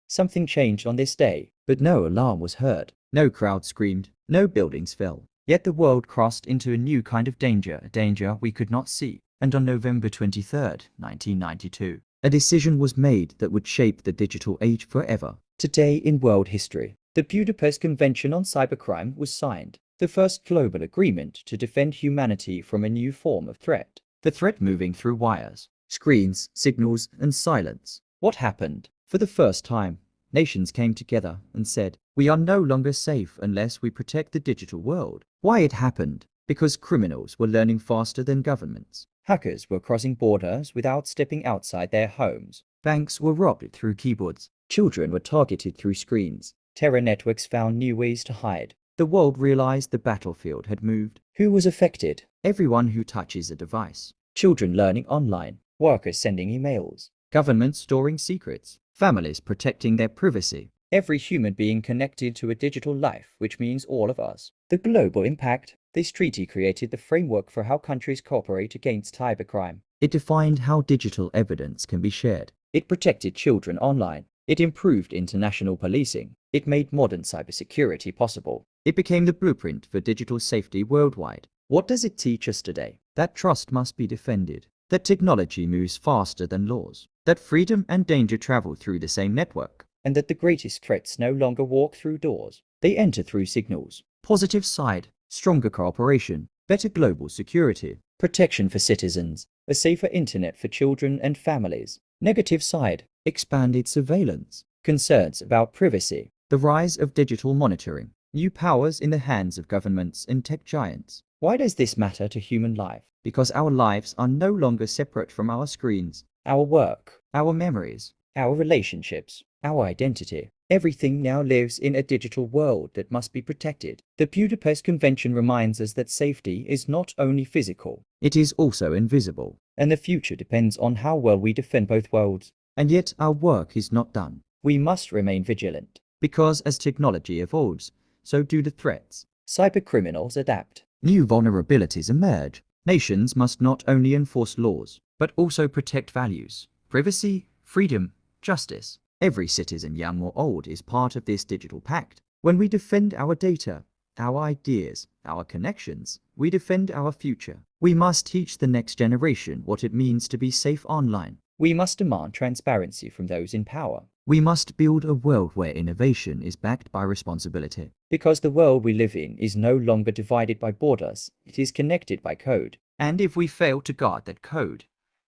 Something changed on this day, but no alarm was heard. No crowd screamed, no buildings fell. Yet the world crossed into a new kind of danger, a danger we could not see. And on November 23rd, 1992, a decision was made that would shape the digital age forever. Today in world history, the Budapest Convention on Cybercrime was signed, the first global agreement to defend humanity from a new form of threat. The threat moving through wires, screens, signals, and silence. What happened? For the first time, nations came together and said, we are no longer safe unless we protect the digital world. Why it happened? Because criminals were learning faster than governments. Hackers were crossing borders without stepping outside their homes. Banks were robbed through keyboards. Children were targeted through screens. Terror networks found new ways to hide. The world realized the battlefield had moved. Who was affected? Everyone who touches a device. Children learning online. Workers sending emails. Governments storing secrets. Families protecting their privacy. Every human being connected to a digital life, which means all of us. The global impact. This treaty created the framework for how countries cooperate against cybercrime. It defined how digital evidence can be shared. It protected children online. It improved international policing. It made modern cybersecurity possible. It became the blueprint for digital safety worldwide. What does it teach us today? That trust must be defended. That technology moves faster than laws. That freedom and danger travel through the same network. And that the greatest threats no longer walk through doors. They enter through signals. Positive side, stronger cooperation, better global security, protection for citizens, a safer internet for children and families. Negative side, expanded surveillance, concerns about privacy, the rise of digital monitoring, new powers in the hands of governments and tech giants. Why does this matter to human life? Because our lives are no longer separate from our screens, our work, our memories, our relationships, our identity. Everything now lives in a digital world that must be protected. The Budapest Convention reminds us that safety is not only physical, it is also invisible. And the future depends on how well we defend both worlds. And yet our work is not done. We must remain vigilant, because as technology evolves, so do the threats. Cybercriminals adapt. New vulnerabilities emerge. Nations must not only enforce laws, but also protect values, privacy, freedom, justice. Every citizen, young or old, is part of this digital pact. When we defend our data, our ideas, our connections, we defend our future. We must teach the next generation what it means to be safe online. We must demand transparency from those in power. We must build a world where innovation is backed by responsibility. Because the world we live in is no longer divided by borders, it is connected by code. And if we fail to guard that code,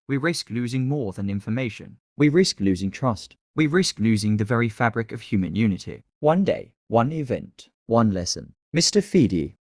we risk losing more than information. We risk losing trust. We risk losing the very fabric of human unity. One day, one event, one lesson. Mr. Fidi,